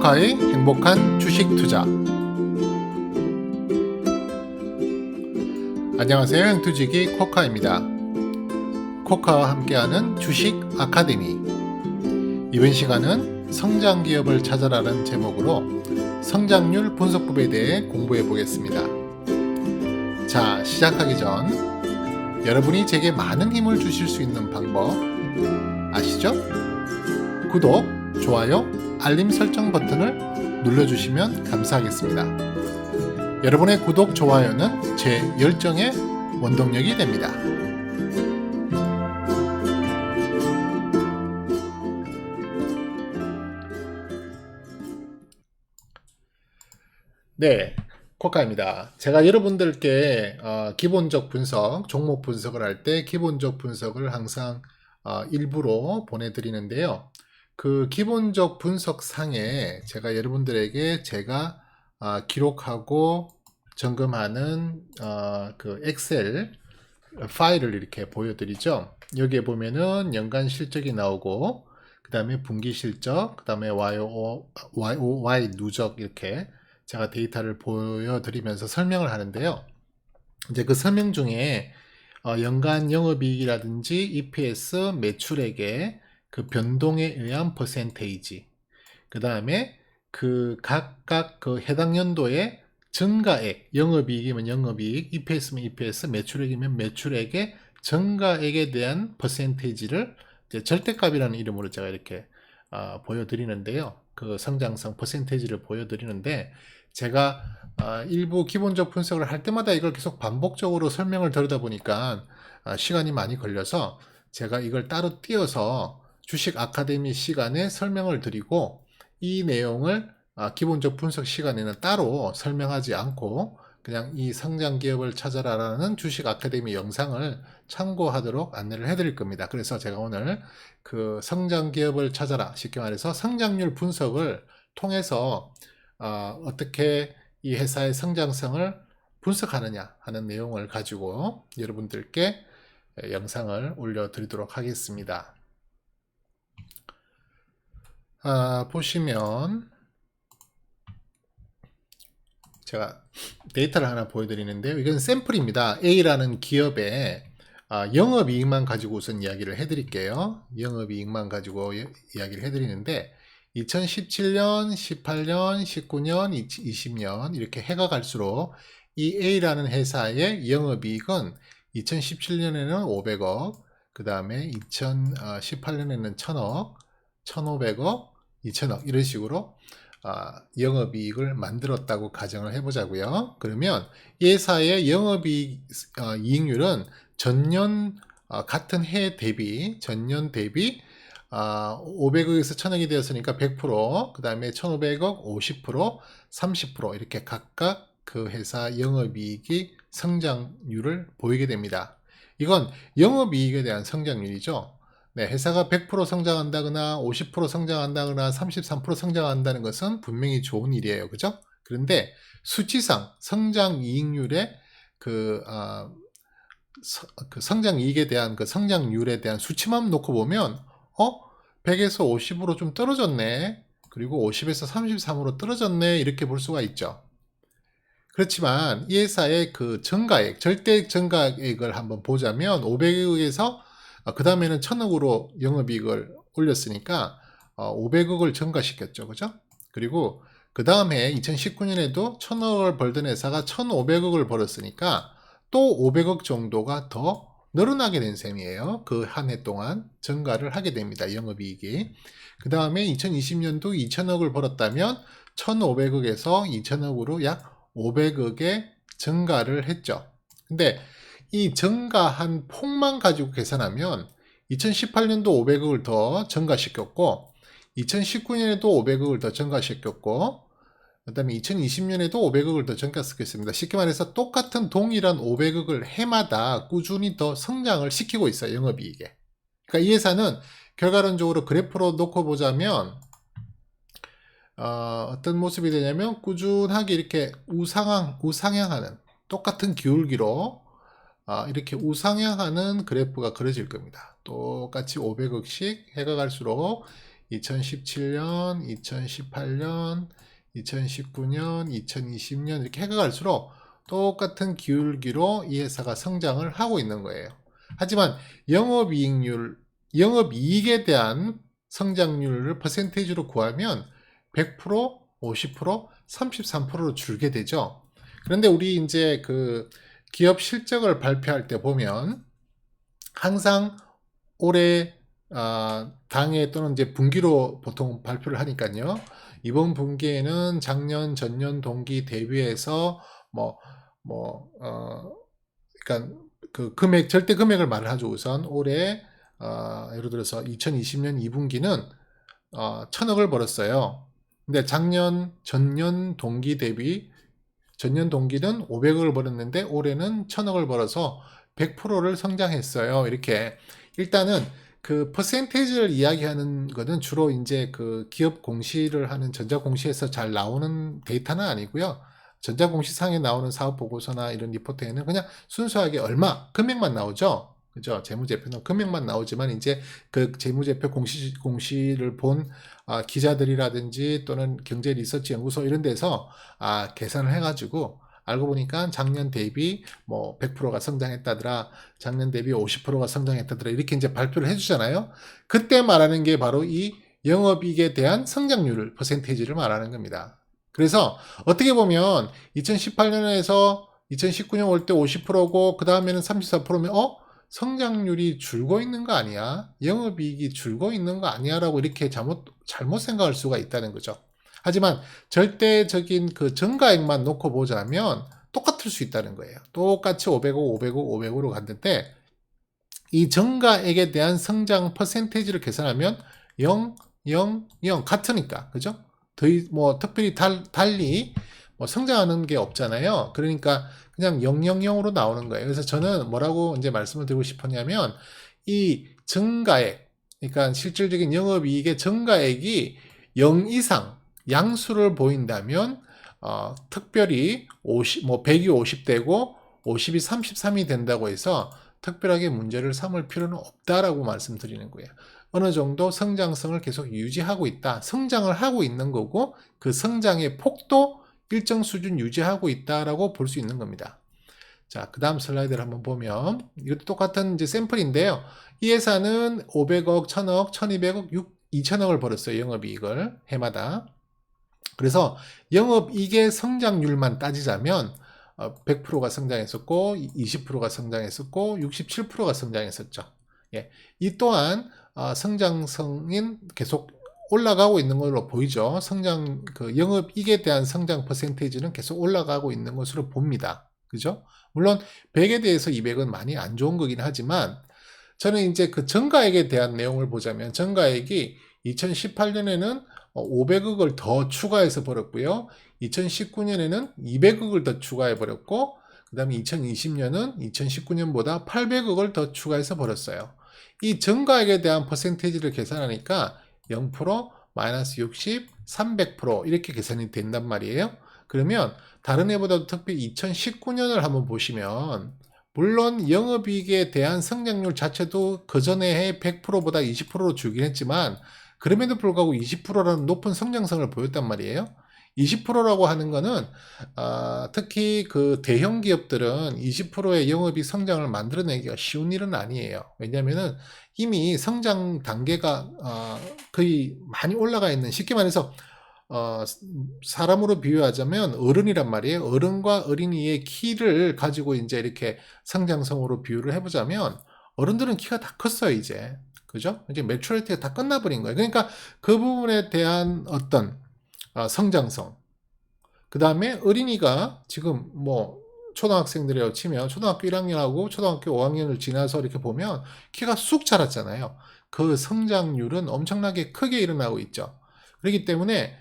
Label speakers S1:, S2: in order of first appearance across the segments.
S1: 코카의 행복한 주식 투자. 안녕하세요. 행투지기 코카입니다. 코카와 함께하는 주식 아카데미. 이번 시간은 성장 기업을 찾아라는 제목으로 성장률 분석법에 대해 공부해 보겠습니다. 자, 시작하기 전 여러분이 제게 많은 힘을 주실 수 있는 방법 아시죠? 구독, 좋아요, 알림 설정 버튼을 눌러주시면 감사하겠습니다. 여러분의 구독, 좋아요는 제 열정의 원동력이 됩니다. 네, 코카입니다. 제가 여러분들께 기본적 분석, 종목 분석을 할 때 기본적 분석을 항상 일부로 보내드리는데요. 그 기본적 분석 상에 제가 여러분들에게 기록하고 점검하는 그 엑셀 파일을 이렇게 보여드리죠. 여기에 보면은 연간 실적이 나오고, 그 다음에 분기 실적, 그 다음에 YOY 누적 이렇게 제가 데이터를 보여드리면서 설명을 하는데요. 이제 그 설명 중에 연간 영업이익이라든지 EPS, 매출액의 그 변동에 의한 퍼센테이지, 그 다음에 그 각각 그 해당 연도의 증가액, 영업이익이면 영업이익, EPS면 EPS, 매출액이면 매출액의 증가액에 대한 퍼센테이지를 이제 절대값이라는 이름으로 제가 이렇게 보여드리는데요. 그 성장성 퍼센테이지를 보여드리는데, 제가 일부 기본적 분석을 할 때마다 이걸 계속 반복적으로 설명을 드리다 보니까 시간이 많이 걸려서 제가 이걸 따로 띄어서 주식 아카데미 시간에 설명을 드리고, 이 내용을 기본적 분석 시간에는 따로 설명하지 않고 그냥 이 성장 기업을 찾아라라는 주식 아카데미 영상을 참고하도록 안내를 해드릴 겁니다. 그래서 제가 오늘 그 성장 기업을 찾아라, 쉽게 말해서 성장률 분석을 통해서 어떻게 이 회사의 성장성을 분석하느냐 하는 내용을 가지고 여러분들께 영상을 올려드리도록 하겠습니다. 보시면 제가 데이터를 하나 보여드리는데요. 이건 샘플입니다. A라는 기업의 영업이익만 가지고 우선 이야기를 해드릴게요. 영업이익만 가지고 이야기를 해드리는데 2017년, 18년, 19년, 20년 이렇게 해가 갈수록 이 A라는 회사의 영업이익은 2017년에는 500억, 그 다음에 2018년에는 1000억, 1500억, 2000억 이런 식으로 영업이익을 만들었다고 가정을 해보자고요. 그러면 이 회사의 영업이익 이익률은 전년 같은 해 대비 전년 대비 500억에서 1000억이 되었으니까 100%, 그 다음에 1500억 50%, 30% 이렇게 각각 그 회사 영업이익이 성장률을 보이게 됩니다. 이건 영업이익에 대한 성장률이죠. 네, 회사가 100% 성장한다거나 50% 성장한다거나 33% 성장한다는 것은 분명히 좋은 일이에요. 그죠? 그런데 수치상 성장이익률의 그 성장이익에 대한 그 성장률에 대한 수치만 놓고 보면 100에서 50으로 좀 떨어졌네. 그리고 50에서 33으로 떨어졌네. 이렇게 볼 수가 있죠. 그렇지만 이 회사의 그 증가액, 절대 증가액을 한번 보자면 500억에서 그 다음에는 1000억으로 영업이익을 올렸으니까 500억을 증가시켰죠. 그죠? 그리고 그 다음에 2019년에도 1000억을 벌던 회사가 1500억을 벌었으니까 또 500억 정도가 더 늘어나게 된 셈이에요. 그 한 해 동안 증가를 하게 됩니다. 영업이익이. 그 다음에 2020년도 2000억을 벌었다면 1500억에서 2000억으로 약 500억의 증가를 했죠. 근데 이 증가한 폭만 가지고 계산하면 2018년도 500억을 더 증가시켰고, 2019년에도 500억을 더 증가시켰고, 그 다음에 2020년에도 500억을 더 증가시켰습니다. 쉽게 말해서 똑같은 동일한 500억을 해마다 꾸준히 더 성장을 시키고 있어요. 영업이익에. 그러니까 이 회사는 결과론적으로 그래프로 놓고 보자면 어떤 모습이 되냐면 꾸준하게 이렇게 우상향하는 똑같은 기울기로 이렇게 우상향하는 그래프가 그려질 겁니다. 똑같이 500억씩 해가 갈수록 2017년, 2018년, 2019년, 2020년 이렇게 해가 갈수록 똑같은 기울기로 이 회사가 성장을 하고 있는 거예요. 하지만 영업이익에 대한 성장률을 퍼센테이지로 구하면 100%, 50%, 33%로 줄게 되죠. 그런데 우리 이제 그 기업 실적을 발표할 때 보면 항상 올해 당해 또는 이제 분기로 보통 발표를 하니까요. 이번 분기에는 작년 전년 동기 대비해서 그러니까 그 금액 절대 금액을 말을 하죠. 우선 올해 예를 들어서 2020년 2분기는 1000억을 벌었어요. 근데 작년 전년 동기 대비 전년 동기는 500억을 벌었는데 올해는 1000억을 벌어서 100%를 성장했어요. 이렇게 일단은 그 퍼센테이지를 이야기하는 거는 주로 이제 그 기업 공시를 하는 전자공시에서 잘 나오는 데이터는 아니고요. 전자공시상에 나오는 사업 보고서나 이런 리포트에는 그냥 순수하게 얼마 금액만 나오죠. 그죠? 재무제표는 금액만 나오지만 이제 그 재무제표 공시를 본 기자들이라든지 또는 경제 리서치 연구소 이런 데서 계산을 해가지고 알고 보니까 작년 대비 뭐 100%가 성장했다더라, 작년 대비 50%가 성장했다더라 이렇게 이제 발표를 해주잖아요. 그때 말하는 게 바로 이 영업이익에 대한 성장률 퍼센테이지를 말하는 겁니다. 그래서 어떻게 보면 2018년에서 2019년 올 때 50%고 그 다음에는 34%면 성장률이 줄고 있는 거 아니야? 영업이익이 줄고 있는 거 아니야? 라고 이렇게 잘못 생각할 수가 있다는 거죠. 하지만 절대적인 그 전가액만 놓고 보자면 똑같을 수 있다는 거예요. 똑같이 500억, 500억, 500으로 갔는데 이 전가액에 대한 성장 퍼센테이지를 계산하면 0, 0, 0 같으니까 그죠? 특별히 달리 성장하는 게 없잖아요. 그러니까 그냥 000으로 나오는 거예요. 그래서 저는 뭐라고 이제 말씀을 드리고 싶었냐면 이 전가액, 그러니까 실질적인 영업이익의 전가액이 0 이상 양수를 보인다면 특별히 100이 50되고 50이 33이 된다고 해서 특별하게 문제를 삼을 필요는 없다라고 말씀드리는 거예요. 어느 정도 성장성을 계속 유지하고 있다. 성장을 하고 있는 거고 그 성장의 폭도 일정 수준 유지하고 있다라고 볼 수 있는 겁니다. 자, 그 다음 슬라이드를 한번 보면 이것도 똑같은 이제 샘플인데요. 이 회사는 500억, 1000억, 1200억, 2000억을 벌었어요. 영업이익을 해마다. 그래서 영업이익의 성장률만 따지자면 100%가 성장했었고 20%가 성장했었고 67%가 성장했었죠. 예. 이 또한 성장성인 계속 올라가고 있는 걸로 보이죠. 그 영업이익에 대한 성장 퍼센테이지는 계속 올라가고 있는 것으로 봅니다. 그죠? 물론 100에 대해서 200은 많이 안 좋은 거긴 하지만 저는 이제 그 전가액에 대한 내용을 보자면 전가액이 2018년에는 500억을 더 추가해서 벌었고요. 2019년에는 200억을 더 추가해 버렸고 그 다음에 2020년은 2019년보다 800억을 더 추가해서 벌었어요. 이 전가액에 대한 퍼센테이지를 계산하니까 0%, 마이너스 60, 300% 이렇게 계산이 된단 말이에요. 그러면 다른 해보다도 특히 2019년을 한번 보시면 물론 영업이익에 대한 성장률 자체도 그 전에 해 100%보다 20%로 줄긴 했지만 그럼에도 불구하고 20%라는 높은 성장성을 보였단 말이에요. 20%라고 하는 거는 특히 그 대형 기업들은 20%의 영업이익 성장을 만들어내기가 쉬운 일은 아니에요. 왜냐하면 이미 성장 단계가 거의 많이 올라가 있는, 쉽게 말해서 사람으로 비유하자면 어른이란 말이에요. 어른과 어린이의 키를 가지고 이제 이렇게 성장성으로 비유를 해보자면 어른들은 키가 다 컸어요, 이제. 그죠? 이제 매추리티가 다 끝나버린 거예요. 그러니까 그 부분에 대한 어떤 성장성. 그 다음에 어린이가 지금 뭐 초등학생들이라고 치면 초등학교 1학년하고 초등학교 5학년을 지나서 이렇게 보면 키가 쑥 자랐잖아요. 그 성장률은 엄청나게 크게 일어나고 있죠. 그렇기 때문에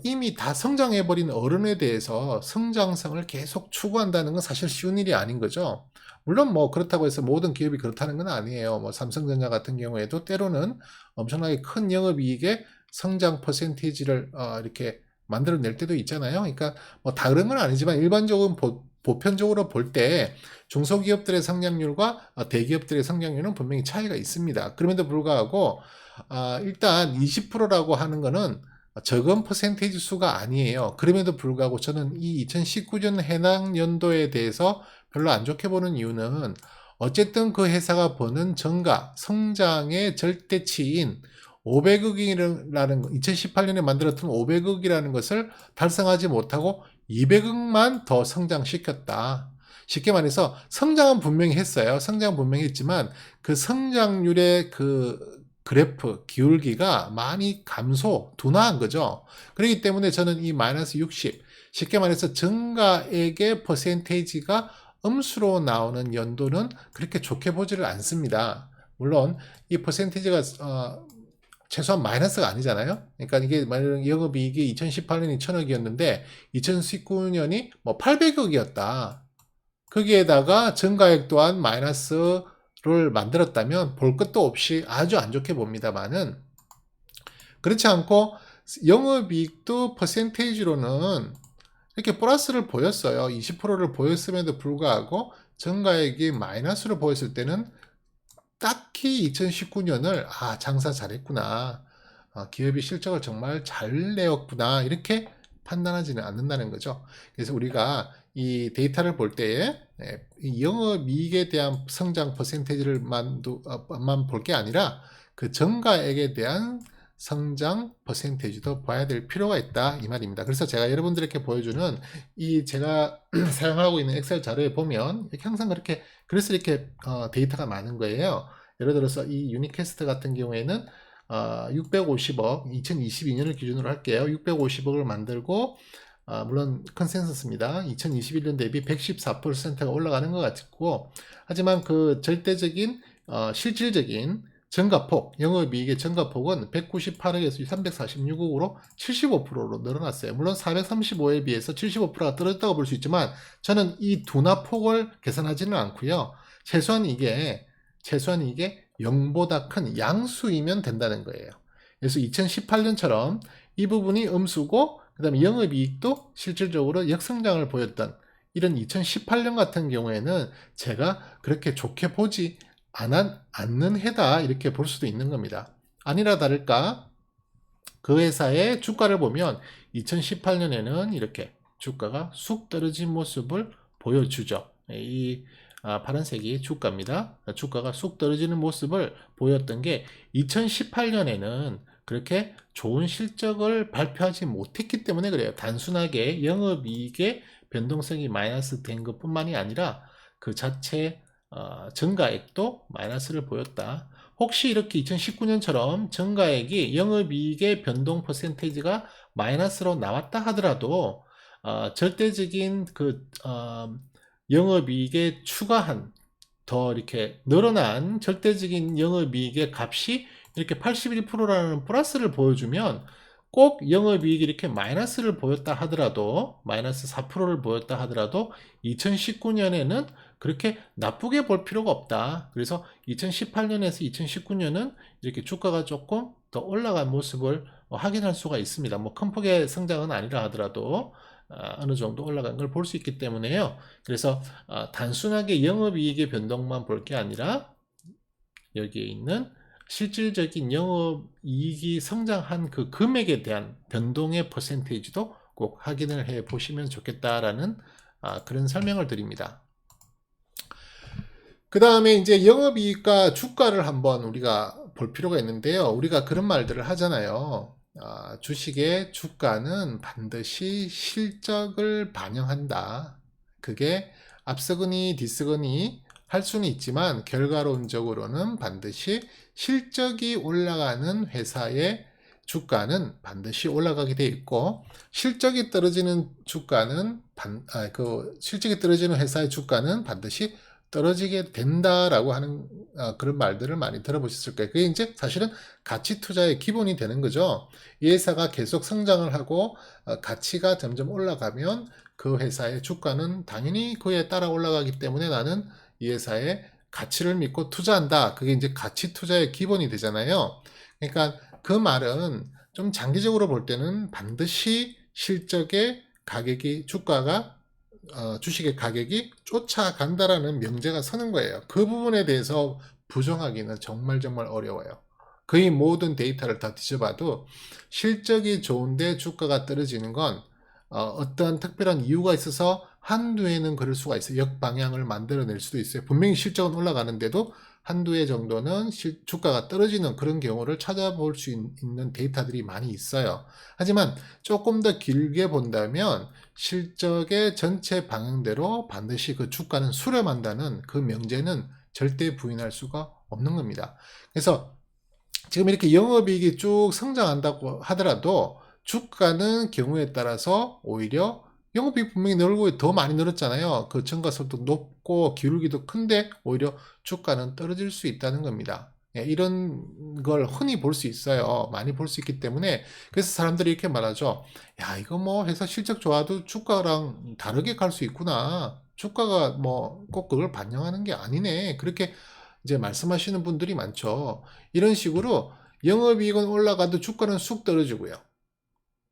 S1: 이미 다 성장해버린 어른에 대해서 성장성을 계속 추구한다는 건 사실 쉬운 일이 아닌 거죠. 물론 뭐 그렇다고 해서 모든 기업이 그렇다는 건 아니에요. 뭐 삼성전자 같은 경우에도 때로는 엄청나게 큰 영업이익의 성장 퍼센테이지를 이렇게 만들어낼 때도 있잖아요. 그러니까 뭐 다 그런 건 아니지만 일반적으로 보편적으로 볼 때 중소기업들의 성장률과 대기업들의 성장률은 분명히 차이가 있습니다. 그럼에도 불구하고 일단 20%라고 하는 거는 적은 퍼센테이지 수가 아니에요. 그럼에도 불구하고 저는 이 2019년 해당 연도에 대해서 별로 안 좋게 보는 이유는 어쨌든 그 회사가 버는 정가, 성장의 절대치인 500억이라는 2018년에 만들었던 500억이라는 것을 달성하지 못하고 200억만 더 성장시켰다. 쉽게 말해서 성장은 분명히 했어요. 성장은 분명히 했지만 그 성장률의 그 그래프 기울기가 많이 둔화한 거죠. 그렇기 때문에 저는 이 마이너스 60, 쉽게 말해서 증가액의 퍼센테이지가 음수로 나오는 연도는 그렇게 좋게 보지를 않습니다. 물론 이 퍼센테이지가 최소한 마이너스가 아니잖아요. 그러니까 이게 만약 영업이익이 2018년이 1000억이었는데 2019년이 뭐 800억이었다. 거기에다가 증가액 또한 마이너스를 만들었다면 볼 것도 없이 아주 안 좋게 봅니다만은, 그렇지 않고 영업이익도 퍼센테이지로는 이렇게 플러스를 보였어요. 20%를 보였음에도 불구하고 증가액이 마이너스로 보였을 때는 딱히 2019년을 장사 잘했구나, 기업이 실적을 정말 잘 내었구나, 이렇게 판단하지는 않는다는 거죠. 그래서 우리가 이 데이터를 볼 때에 영업이익에 대한 성장 퍼센테이지만 볼 게 아니라 그 정가액에 대한 성장 퍼센테이지도 봐야 될 필요가 있다, 이 말입니다. 그래서 제가 여러분들에게 보여주는 이 제가 사용하고 있는 엑셀 자료에 보면 이렇게 항상 그래서 이렇게 데이터가 많은 거예요. 예를 들어서 이 유니캐스트 같은 경우에는 650억, 2022년을 기준으로 할게요. 650억을 만들고 물론 컨센서스입니다. 2021년 대비 114%가 올라가는 것 같고, 하지만 그 절대적인 실질적인 증가폭, 영업이익의 증가폭은 198억에서 346억으로 75%로 늘어났어요. 물론 435에 비해서 75%가 떨어졌다고 볼 수 있지만 저는 이 둔화폭을 계산하지는 않고요. 최소한 이게 0보다 큰 양수이면 된다는 거예요. 그래서 2018년처럼 이 부분이 음수고 그 다음에 영업이익도 실질적으로 역성장을 보였던 이런 2018년 같은 경우에는 제가 그렇게 좋게 보지 않는 해다, 이렇게 볼 수도 있는 겁니다. 아니라 다를까 그 회사의 주가를 보면 2018년에는 이렇게 주가가 쑥 떨어진 모습을 보여주죠. 이 파란색이 주가입니다. 주가가 쑥 떨어지는 모습을 보였던 게 2018년에는 그렇게 좋은 실적을 발표하지 못했기 때문에 그래요. 단순하게 영업이익의 변동성이 마이너스 된 것뿐만이 아니라 그 자체 증가액도 마이너스를 보였다. 혹시 이렇게 2019년처럼 증가액이 영업이익의 변동 퍼센테이지가 마이너스로 나왔다 하더라도 절대적인 그 영업이익에 추가한 더 이렇게 늘어난 절대적인 영업이익의 값이 이렇게 81%라는 플러스를 보여주면, 꼭 영업이익이 이렇게 마이너스를 보였다 하더라도, 마이너스 4%를 보였다 하더라도 2019년에는 그렇게 나쁘게 볼 필요가 없다. 그래서 2018년에서 2019년은 이렇게 주가가 조금 더 올라간 모습을 확인할 수가 있습니다. 뭐 큰 폭의 성장은 아니라 하더라도 어느 정도 올라간 걸 볼 수 있기 때문에요. 그래서 단순하게 영업이익의 변동만 볼 게 아니라 여기에 있는 실질적인 영업이익이 성장한 그 금액에 대한 변동의 퍼센테이지도 꼭 확인을 해 보시면 좋겠다라는 그런 설명을 드립니다. 그 다음에 이제 영업이익과 주가를 한번 우리가 볼 필요가 있는데요. 우리가 그런 말들을 하잖아요. 주식의 주가는 반드시 실적을 반영한다. 그게 앞서거니 뒤서거니 할 수는 있지만 결과론적으로는 반드시 실적이 올라가는 회사의 주가는 반드시 올라가게 돼 있고, 실적이 떨어지는 실적이 떨어지는 회사의 주가는 반드시 떨어지게 된다라고 하는 그런 말들을 많이 들어보셨을 거예요. 그게 이제 사실은 가치 투자의 기본이 되는 거죠. 이 회사가 계속 성장을 하고 가치가 점점 올라가면 그 회사의 주가는 당연히 그에 따라 올라가기 때문에 나는 이 회사의 가치를 믿고 투자한다. 그게 이제 가치 투자의 기본이 되잖아요. 그러니까 그 말은 좀 장기적으로 볼 때는 반드시 실적의 주가가 주식의 가격이 쫓아간다라는 명제가 서는 거예요. 그 부분에 대해서 부정하기는 정말 어려워요. 거의 모든 데이터를 다 뒤져봐도 실적이 좋은데 주가가 떨어지는 건 어떤 특별한 이유가 있어서 한두 해는 그럴 수가 있어요. 역방향을 만들어낼 수도 있어요. 분명히 실적은 올라가는데도 한두 해 정도는 주가가 떨어지는 그런 경우를 찾아볼 수 있는 데이터들이 많이 있어요. 하지만 조금 더 길게 본다면 실적의 전체 방향대로 반드시 그 주가는 수렴한다는 그 명제는 절대 부인할 수가 없는 겁니다. 그래서 지금 이렇게 영업이익이 쭉 성장한다고 하더라도 주가는 경우에 따라서 오히려 영업이익 분명히 늘고 더 많이 늘었잖아요. 그 증가속도 높고 기울기도 큰데 오히려 주가는 떨어질 수 있다는 겁니다. 예, 이런 걸 흔히 볼 수 있어요. 많이 볼 수 있기 때문에 그래서 사람들이 이렇게 말하죠. 야, 이거 뭐 회사 실적 좋아도 주가랑 다르게 갈 수 있구나. 주가가 뭐 꼭 그걸 반영하는 게 아니네. 그렇게 이제 말씀하시는 분들이 많죠. 이런 식으로 영업이익은 올라가도 주가는 쑥 떨어지고요.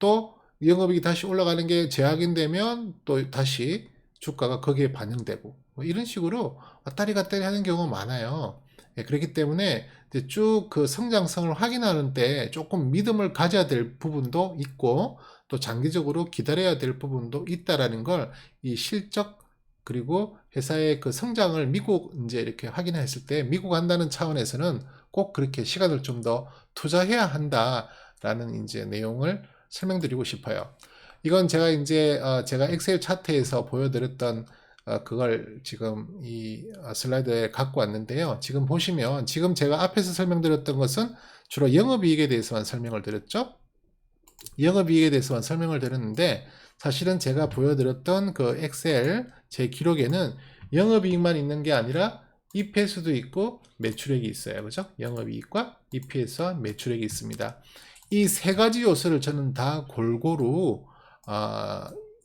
S1: 또 영업이익이 다시 올라가는 게 재확인되면 또 다시 주가가 거기에 반영되고 뭐 이런 식으로 왔다리 갔다리 하는 경우가 많아요. 예, 그렇기 때문에 쭉 그 성장성을 확인하는 때 조금 믿음을 가져야 될 부분도 있고 또 장기적으로 기다려야 될 부분도 있다라는 걸 이 실적 그리고 회사의 그 성장을 미국 이제 이렇게 확인했을 때 미국 한다는 차원에서는 꼭 그렇게 시간을 좀 더 투자해야 한다라는 이제 내용을 설명드리고 싶어요. 이건 제가 이제 제가 엑셀 차트에서 보여드렸던 그걸 지금 이 슬라이드에 갖고 왔는데요. 지금 보시면 지금 제가 앞에서 설명드렸던 것은 주로 영업이익에 대해서만 설명을 드렸죠. 영업이익에 대해서만 설명을 드렸는데 사실은 제가 보여드렸던 그 엑셀 제 기록에는 영업이익만 있는 게 아니라 EPS도 있고 매출액이 있어요. 그죠? 영업이익과 EPS와 매출액이 있습니다. 이 세 가지 요소를 저는 다 골고루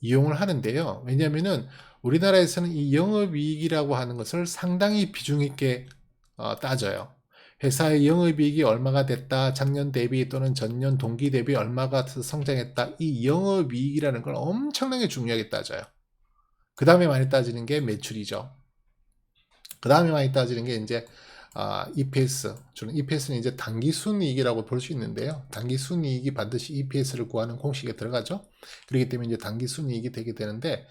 S1: 이용을 하는데요. 왜냐하면은 우리나라에서는 이 영업이익이라고 하는 것을 상당히 비중 있게 따져요. 회사의 영업이익이 얼마가 됐다, 작년 대비 또는 전년 동기 대비 얼마가 성장했다, 이 영업이익이라는 걸 엄청나게 중요하게 따져요. 그 다음에 많이 따지는 게 매출이죠. 그 다음에 많이 따지는 게 이제 EPS. 저는 EPS는 이제 당기순이익이라고 볼 수 있는데요. 당기순이익이 반드시 EPS를 구하는 공식에 들어가죠. 그렇기 때문에 이제 당기순이익이 되게 되는데,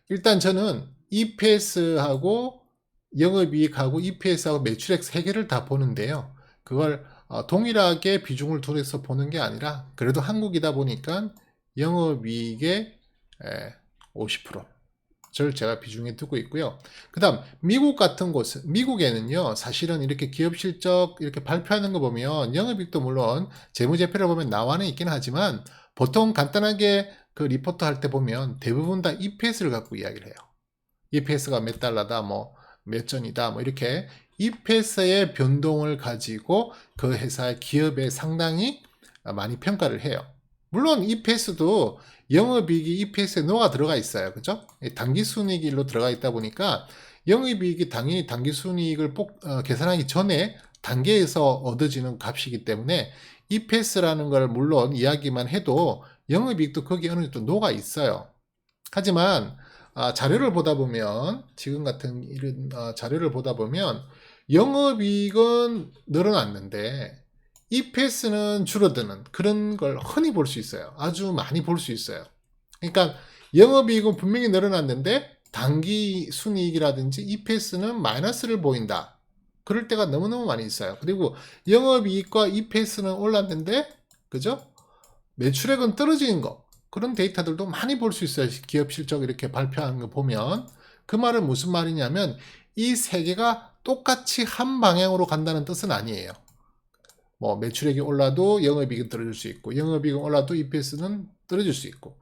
S1: 일단 저는 EPS하고 영업이익하고 EPS하고 매출액 세 개를 다 보는데요. 그걸 동일하게 비중을 둘러서 보는 게 아니라 그래도 한국이다 보니까 영업이익의 50%. 를 제가 비중에 두고 있고요. 그 다음 미국 같은 곳은 미국에는요 사실은 이렇게 기업 실적 이렇게 발표하는 거 보면 영업이익도 물론 재무제표를 보면 나와는 있긴 하지만 보통 간단하게 그 리포트 할 때 보면 대부분 다 EPS를 갖고 이야기를 해요. EPS가 몇 달러다 뭐 몇 전이다 뭐 이렇게 EPS의 변동을 가지고 그 회사의 기업에 상당히 많이 평가를 해요. 물론 EPS도 영업이익이 EPS에 녹아 들어가 있어요. 그죠? 당기순이익으로 들어가 있다 보니까 영업이익이 당연히 당기순이익을 계산하기 전에 단계에서 얻어지는 값이기 때문에 EPS라는 걸 물론 이야기만 해도 영업이익도 거기에 어느 정도 녹아 있어요. 하지만 자료를 보다 보면 지금 같은 이런 자료를 보다 보면 영업이익은 늘어났는데 EPS는 줄어드는 그런 걸 흔히 볼 수 있어요. 아주 많이 볼 수 있어요. 그러니까 영업이익은 분명히 늘어났는데 단기 순이익이라든지 EPS는 마이너스를 보인다. 그럴 때가 너무너무 많이 있어요. 그리고 영업이익과 EPS는 올랐는데 그죠? 매출액은 떨어지는 거. 그런 데이터들도 많이 볼 수 있어요. 기업 실적 이렇게 발표하는 거 보면. 그 말은 무슨 말이냐면 이 세 개가 똑같이 한 방향으로 간다는 뜻은 아니에요. 뭐 매출액이 올라도 영업이익은 떨어질 수 있고 영업이익은 올라도 EPS는 떨어질 수 있고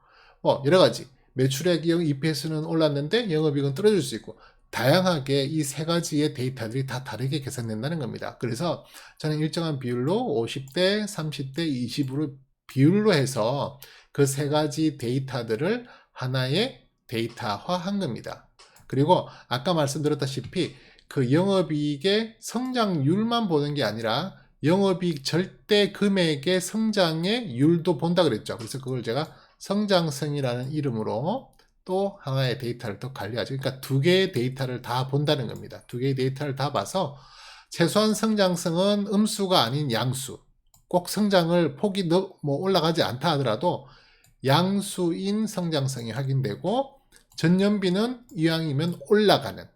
S1: 여러 가지 매출액 EPS는 올랐는데 영업이익은 떨어질 수 있고 다양하게 이 세 가지의 데이터들이 다 다르게 계산된다는 겁니다. 그래서 저는 일정한 비율로 50대, 30대, 20으로 비율로 해서 그 세 가지 데이터들을 하나의 데이터화한 겁니다. 그리고 아까 말씀드렸다시피 그 영업이익의 성장률만 보는 게 아니라 영업이익 절대 금액의 성장의 율도 본다 그랬죠. 그래서 그걸 제가 성장성이라는 이름으로 또 하나의 데이터를 또 관리하죠. 그러니까 두 개의 데이터를 다 본다는 겁니다. 두 개의 데이터를 다 봐서 최소한 성장성은 음수가 아닌 양수. 꼭 성장을 폭이 뭐 올라가지 않다 하더라도 양수인 성장성이 확인되고 전년비는 이왕이면 올라가는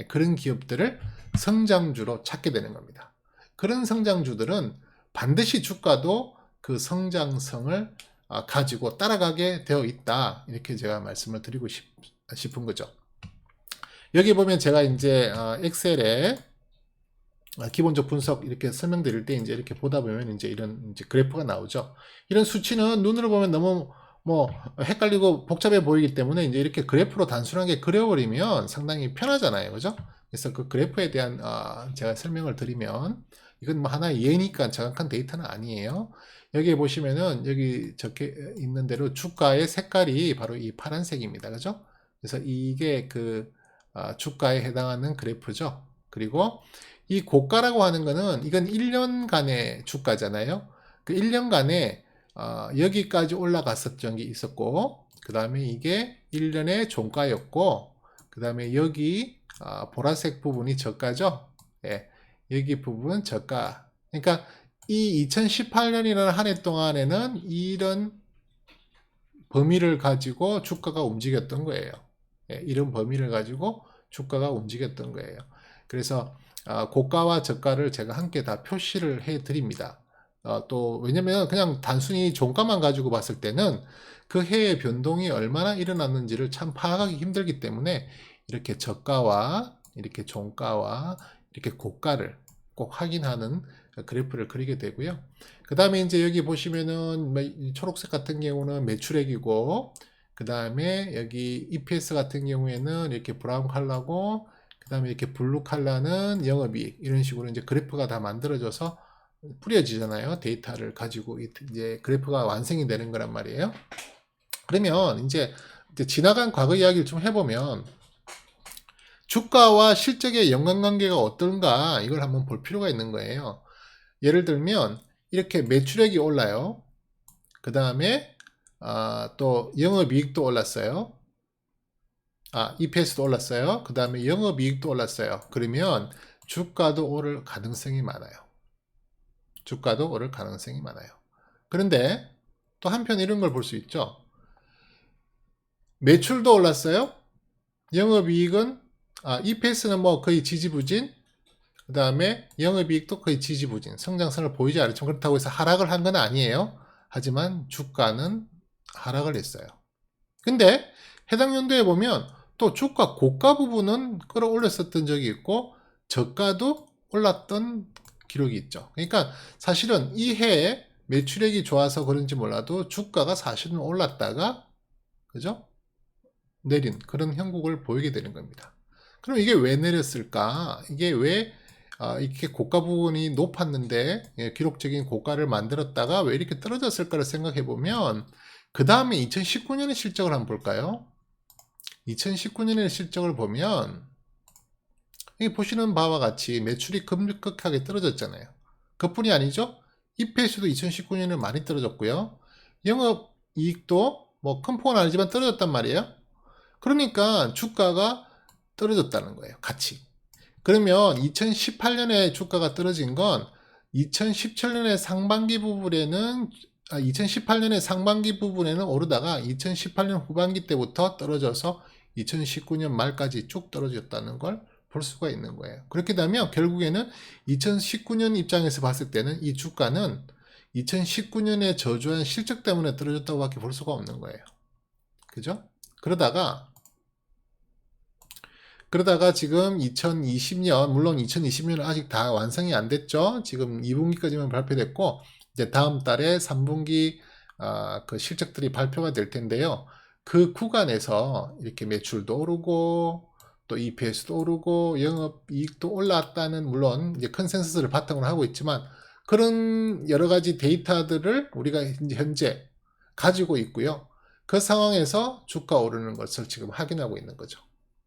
S1: 그런 기업들을 성장주로 찾게 되는 겁니다. 그런 성장주들은 반드시 주가도 그 성장성을 가지고 따라가게 되어 있다. 이렇게 제가 말씀을 드리고 싶은 거죠. 여기 보면 제가 이제 엑셀에 기본적 분석 이렇게 설명드릴 때 이제 이렇게 보다 보면 이제 이런 이제 그래프가 나오죠. 이런 수치는 눈으로 보면 너무 뭐 헷갈리고 복잡해 보이기 때문에 이제 이렇게 그래프로 단순하게 그려버리면 상당히 편하잖아요. 그죠? 그래서 그 그래프에 대한 제가 설명을 드리면 이건 뭐 하나의 예니까 정확한 데이터는 아니에요. 여기 보시면은 여기 적혀 있는 대로 주가의 색깔이 바로 이 파란색입니다. 그죠? 그래서 이게 그 주가에 해당하는 그래프죠. 그리고 이 고가라고 하는 거는 이건 1년간의 주가잖아요. 그 1년간에 여기까지 올라갔었던 적이 있었고 그 다음에 이게 1년의 종가였고 그 다음에 여기 보라색 부분이 저가죠. 예, 여기 부분 저가. 그러니까 이 2018년이라는 한 해 동안에는 이런 범위를 가지고 주가가 움직였던 거예요. 예, 이런 범위를 가지고 주가가 움직였던 거예요. 그래서 고가와 저가를 제가 함께 다 표시를 해 드립니다. 또 왜냐면 그냥 단순히 종가만 가지고 봤을 때는 그 해의 변동이 얼마나 일어났는지를 참 파악하기 힘들기 때문에 이렇게 저가와 이렇게 종가와 이렇게 고가를 꼭 확인하는 그래프를 그리게 되고요. 그 다음에 이제 여기 보시면은 초록색 같은 경우는 매출액이고 그 다음에 여기 EPS 같은 경우에는 이렇게 브라운 컬러고 그 다음에 이렇게 블루 컬러는 영업이익 이런 식으로 이제 그래프가 다 만들어져서 뿌려지잖아요. 데이터를 가지고 이제 그래프가 완성이 되는 거란 말이에요. 그러면 이제 지나간 과거 이야기를 좀 해보면 주가와 실적의 연관관계가 어떤가 이걸 한번 볼 필요가 있는 거예요. 예를 들면 이렇게 매출액이 올라요. 그 다음에 또 영업이익도 올랐어요. EPS도 올랐어요. 그 다음에 영업이익도 올랐어요. 그러면 주가도 오를 가능성이 많아요. 주가도 오를 가능성이 많아요. 그런데 또 한편 이런 걸 볼 수 있죠. 매출도 올랐어요. 영업이익은 EPS는 뭐 거의 지지부진. 그 다음에 영업이익도 거의 지지부진. 성장성을 보이지 않죠. 그렇다고 해서 하락을 한 건 아니에요. 하지만 주가는 하락을 했어요. 근데 해당 연도에 보면 또 주가 고가 부분은 끌어올렸었던 적이 있고 저가도 올랐던 기록이 있죠. 그러니까 사실은 이 해에 매출액이 좋아서 그런지 몰라도 주가가 사실은 올랐다가 그죠? 내린 그런 형국을 보이게 되는 겁니다. 그럼 이게 왜 내렸을까? 이게 왜 이렇게 고가 부분이 높았는데 기록적인 고가를 만들었다가 왜 이렇게 떨어졌을까를 생각해 보면 그 다음에 2019년의 실적을 한번 볼까요? 2019년의 실적을 보면 여기 보시는 바와 같이 매출이 급격하게 떨어졌잖아요. 그뿐이 아니죠. EPS도 2019년에 많이 떨어졌고요. 영업이익도 뭐 큰 폭은 아니지만 떨어졌단 말이에요. 그러니까 주가가 떨어졌다는 거예요. 같이. 그러면 2018년에 주가가 떨어진 건 2017년의 상반기 부분에는 2018년의 상반기 부분에는 오르다가 2018년 후반기 때부터 떨어져서 2019년 말까지 쭉 떨어졌다는 걸 볼 수가 있는 거예요. 그렇게 되면 결국에는 2019년 입장에서 봤을 때는 이 주가는 2019년에 저조한 실적 때문에 떨어졌다고 밖에 볼 수가 없는 거예요. 그죠? 그러다가 지금 2020년, 물론 2020년은 아직 다 완성이 안 됐죠. 지금 2분기까지만 발표됐고, 이제 다음 달에 3분기 그 실적들이 발표가 될 텐데요. 그 구간에서 이렇게 매출도 오르고, 또 EPS도 오르고, 영업이익도 올랐다는, 물론 이제 컨센서스를 바탕으로 하고 있지만, 그런 여러 가지 데이터들을 우리가 이제 현재 가지고 있고요. 그 상황에서 주가 오르는 것을 지금 확인하고 있는 거죠.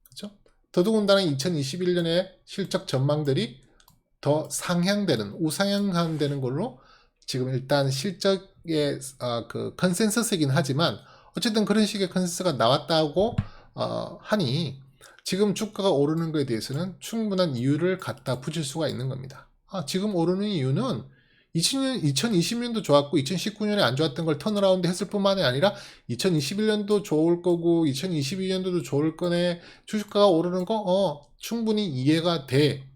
S1: 그렇죠? 더더군다나 2021년의 실적 전망들이 더 상향되는 우상향되는 걸로 지금 일단 실적의 그 컨센서스이긴 하지만 어쨌든 그런 식의 컨센서스가 나왔다고 하니 지금 주가가 오르는 것에 대해서는 충분한 이유를 갖다 붙일 수가 있는 겁니다. 지금 오르는 이유는 2020년도 좋았고 2019년에 안 좋았던 걸 턴어라운드 했을 뿐만이 아니라 2021년도 좋을 거고 2022년도도 좋을 거네. 주식가가 오르는 거 충분히 이해가 돼.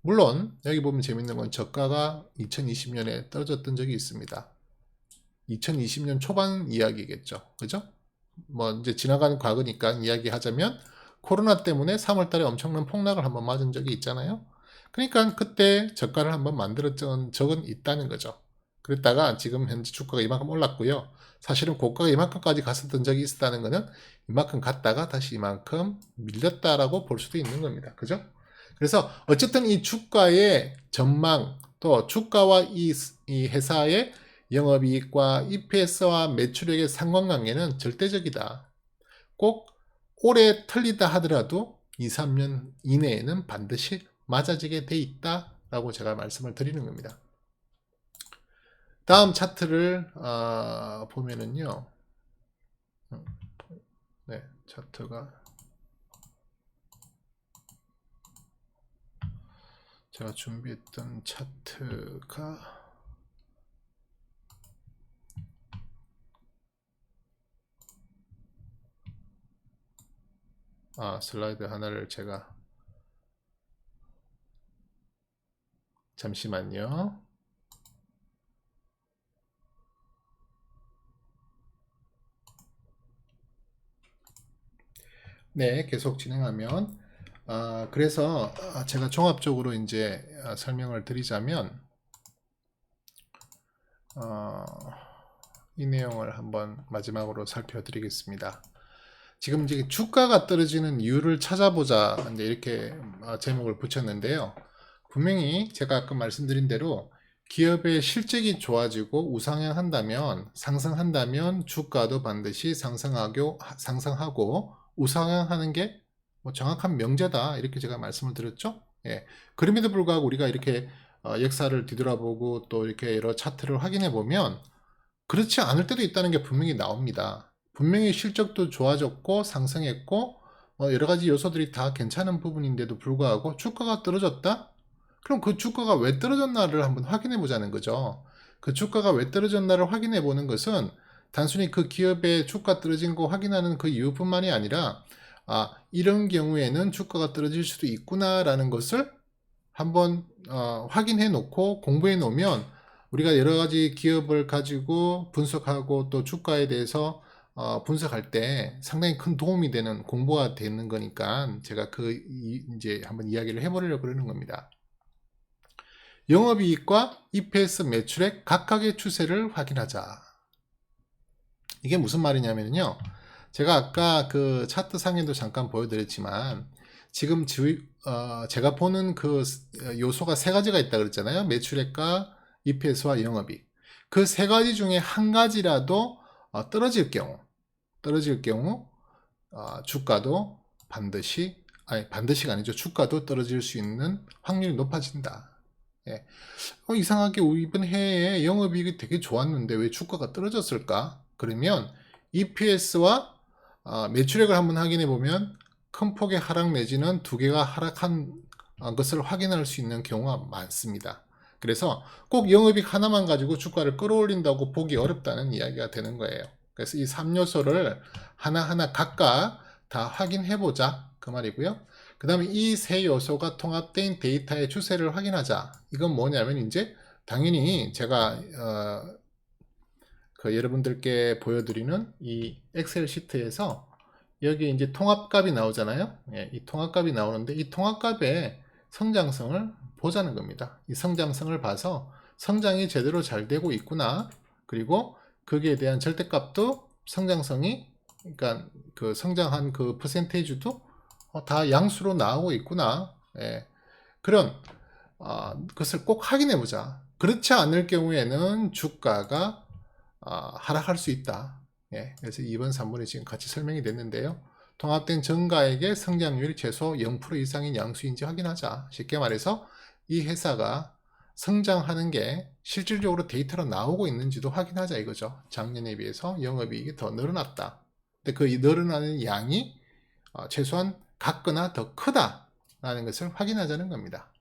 S1: 물론 여기 보면 재밌는 건 저가가 2020년에 떨어졌던 적이 있습니다. 2020년 초반 이야기겠죠. 그죠? 뭐 이제 지나가는 과거니까 이야기하자면 코로나 때문에 3월 달에 엄청난 폭락을 한번 맞은 적이 있잖아요. 그러니까 그때 저가를 한번 만들었던 적은 있다는 거죠. 그랬다가 지금 현재 주가가 이만큼 올랐고요. 사실은 고가가 이만큼까지 갔었던 적이 있었다는 것은 이만큼 갔다가 다시 이만큼 밀렸다라고 볼 수도 있는 겁니다. 그죠? 그래서 어쨌든 이 주가의 전망 또 주가와 이 회사의 영업이익과 EPS와 매출액의 상관관계는 절대적이다. 꼭 오래 틀리다 하더라도 2, 3년 이내에는 반드시 맞아지게 돼 있다라고 제가 말씀을 드리는 겁니다. 다음 차트를 보면은요. 네, 차트가 제가 준비했던 차트가 슬라이드 하나를 제가 잠시만요. 네, 계속 진행하면 그래서 제가 종합적으로 이제 설명을 드리자면 이 내용을 한번 마지막으로 살펴드리겠습니다. 지금 이제 주가가 떨어지는 이유를 찾아보자 이제 이렇게 제목을 붙였는데요. 분명히 제가 아까 말씀드린 대로 기업의 실적이 좋아지고 우상향한다면 상승한다면 주가도 반드시 상승하고 우상향하는 게 뭐 정확한 명제다 이렇게 제가 말씀을 드렸죠. 예. 그럼에도 불구하고 우리가 이렇게 역사를 뒤돌아보고 또 이렇게 여러 차트를 확인해 보면 그렇지 않을 때도 있다는 게 분명히 나옵니다. 분명히 실적도 좋아졌고 상승했고 여러 가지 요소들이 다 괜찮은 부분인데도 불구하고 주가가 떨어졌다? 그럼 그 주가가 왜 떨어졌나를 한번 확인해 보자는 거죠. 그 주가가 왜 떨어졌나를 확인해 보는 것은 단순히 그 기업의 주가 떨어진 거 확인하는 그 이유뿐만이 아니라 이런 경우에는 주가가 떨어질 수도 있구나라는 것을 한번 확인해 놓고 공부해 놓으면 우리가 여러 가지 기업을 가지고 분석하고 또 주가에 대해서 분석할 때 상당히 큰 도움이 되는 공부가 되는 거니까 제가 이제 한번 이야기를 해보려고 그러는 겁니다. 영업이익과 EPS 매출액 각각의 추세를 확인하자. 이게 무슨 말이냐면요. 제가 아까 그 차트 상에도 잠깐 보여드렸지만 지금 제가 보는 그 요소가 세 가지가 있다 그랬잖아요. 매출액과 EPS와 영업이익. 그 세 가지 중에 한 가지라도 떨어질 경우 주가도 반드시가 아니죠. 주가도 떨어질 수 있는 확률이 높아진다. 예. 이상하게 이번 해에 영업이익이 되게 좋았는데 왜 주가가 떨어졌을까? 그러면 EPS와 매출액을 한번 확인해 보면 큰 폭의 하락 내지는 두 개가 하락한 것을 확인할 수 있는 경우가 많습니다. 그래서 꼭 영업이익 하나만 가지고 주가를 끌어올린다고 보기 어렵다는 이야기가 되는 거예요. 그래서 이 3요소를 하나하나 각각 다 확인해 보자 그 말이고요. 그 다음에 이 세 요소가 통합된 데이터의 추세를 확인하자. 이건 뭐냐면 이제 당연히 제가 여러분들께 보여드리는 이 엑셀 시트에서 여기 이제 통합값이 나오잖아요. 예, 이 통합값이 나오는데 이 통합값의 성장성을 보자는 겁니다. 이 성장성을 봐서 성장이 제대로 잘 되고 있구나. 그리고 거기에 대한 절대값도 성장성이 그러니까 그 성장한 그 퍼센테이지도 다 양수로 나오고 있구나. 예, 그런 것을 꼭 확인해 보자. 그렇지 않을 경우에는 주가가 하락할 수 있다. 예, 그래서 2번, 3번이 지금 같이 설명이 됐는데요. 통합된 전가액의 성장률이 최소 0% 이상인 양수인지 확인하자. 쉽게 말해서 이 회사가 성장하는 게 실질적으로 데이터로 나오고 있는지도 확인하자 이거죠. 작년에 비해서 영업이익이 더 늘어났다. 근데 그 늘어나는 양이 최소한 같거나 더 크다라는 것을 확인하자는 겁니다.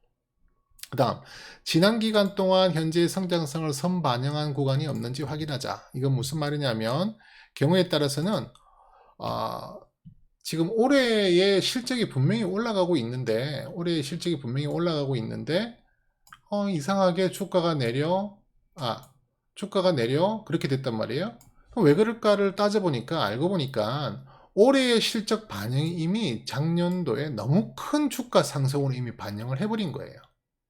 S1: 그 다음, 지난 기간 동안 현재의 성장성을 선반영한 구간이 없는지 확인하자. 이건 무슨 말이냐면 경우에 따라서는 지금 올해의 실적이 분명히 올라가고 있는데 이상하게 주가가 내려 그렇게 됐단 말이에요. 그럼 왜 그럴까를 따져보니까 알고 보니까 올해의 실적 반영이 이미 작년도에 너무 큰 주가 상승으로 이미 반영을 해버린 거예요.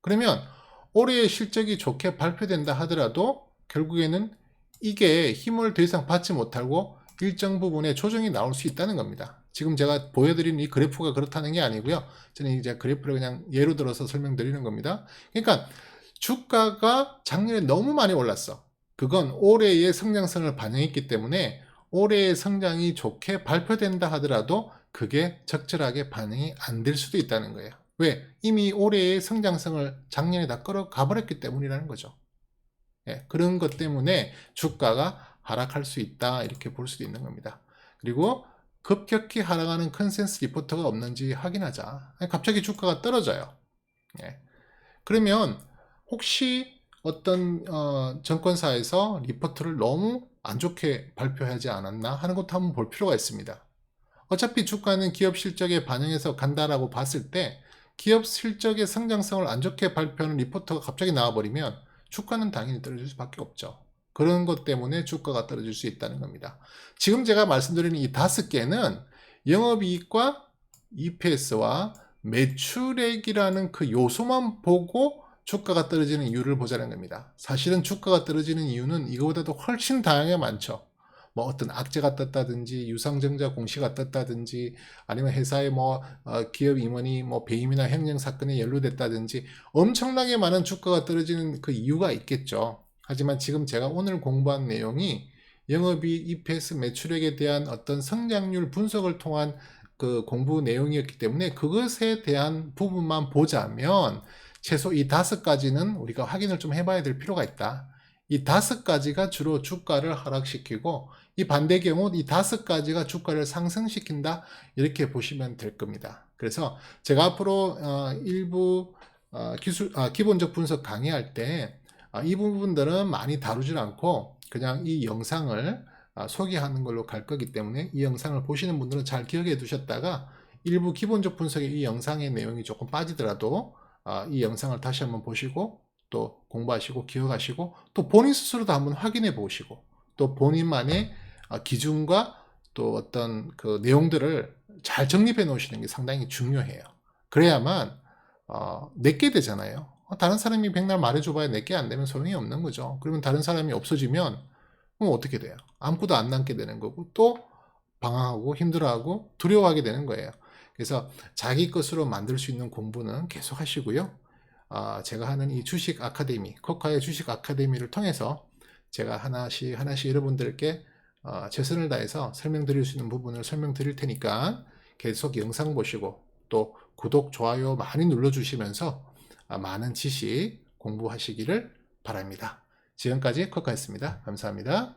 S1: 그러면 올해의 실적이 좋게 발표된다 하더라도 결국에는 이게 힘을 더 이상 받지 못하고 일정 부분에 조정이 나올 수 있다는 겁니다. 지금 제가 보여드리는 이 그래프가 그렇다는 게 아니고요. 저는 이제 그래프를 그냥 예로 들어서 설명드리는 겁니다. 그러니까 주가가 작년에 너무 많이 올랐어. 그건 올해의 성장성을 반영했기 때문에 올해의 성장이 좋게 발표된다 하더라도 그게 적절하게 반영이 안 될 수도 있다는 거예요. 왜? 이미 올해의 성장성을 작년에 다 끌어가 버렸기 때문이라는 거죠. 예, 그런 것 때문에 주가가 하락할 수 있다 이렇게 볼 수도 있는 겁니다. 그리고 급격히 하락하는 컨센서스 리포트가 없는지 확인하자. 갑자기 주가가 떨어져요. 예. 그러면 혹시 어떤 증권사에서 리포트를 너무 안 좋게 발표하지 않았나 하는 것도 한번 볼 필요가 있습니다. 어차피 주가는 기업 실적에 반영해서 간다라고 봤을 때 기업 실적의 성장성을 안 좋게 발표하는 리포트가 갑자기 나와버리면 주가는 당연히 떨어질 수밖에 없죠. 그런 것 때문에 주가가 떨어질 수 있다는 겁니다. 지금 제가 말씀드리는 이 5개는 영업이익과 EPS와 매출액이라는 그 요소만 보고 주가가 떨어지는 이유를 보자는 겁니다. 사실은 주가가 떨어지는 이유는 이거보다도 훨씬 다양하게 많죠. 뭐 어떤 악재가 떴다든지 유상증자 공시가 떴다든지 아니면 회사의 기업 임원이 배임이나 횡령 사건에 연루됐다든지 엄청나게 많은 주가가 떨어지는 그 이유가 있겠죠. 하지만 지금 제가 오늘 공부한 내용이 영업이익, EPS, 매출액에 대한 어떤 성장률 분석을 통한 그 공부 내용이었기 때문에 그것에 대한 부분만 보자면 최소 이 5가지는 우리가 확인을 좀 해봐야 될 필요가 있다. 이 5가지가 주로 주가를 하락시키고 이 반대 경우 이 5가지가 주가를 상승시킨다 이렇게 보시면 될 겁니다. 그래서 제가 앞으로 일부 기본적 분석 강의할 때 이 부분들은 많이 다루질 않고 그냥 이 영상을 소개하는 걸로 갈 거기 때문에 이 영상을 보시는 분들은 잘 기억해 두셨다가 일부 기본적 분석의 이 영상의 내용이 조금 빠지더라도 이 영상을 다시 한번 보시고 또 공부하시고 기억하시고 또 본인 스스로도 한번 확인해 보시고 또 본인만의 기준과 또 어떤 그 내용들을 잘 정립해 놓으시는 게 상당히 중요해요. 그래야만 내게 되잖아요. 다른 사람이 백날 말해줘봐야 내게 안 되면 소용이 없는 거죠. 그러면 다른 사람이 없어지면 그럼 어떻게 돼요? 아무것도 안 남게 되는 거고 또 방황하고 힘들어하고 두려워하게 되는 거예요. 그래서 자기 것으로 만들 수 있는 공부는 계속 하시고요. 제가 하는 이 주식 아카데미, 코카의 주식 아카데미를 통해서 제가 하나씩 여러분들께 최선을 다해서 설명드릴 수 있는 부분을 설명드릴 테니까 계속 영상 보시고 또 구독, 좋아요 많이 눌러주시면서 많은 지식 공부하시기를 바랍니다. 지금까지 코카였습니다. 감사합니다.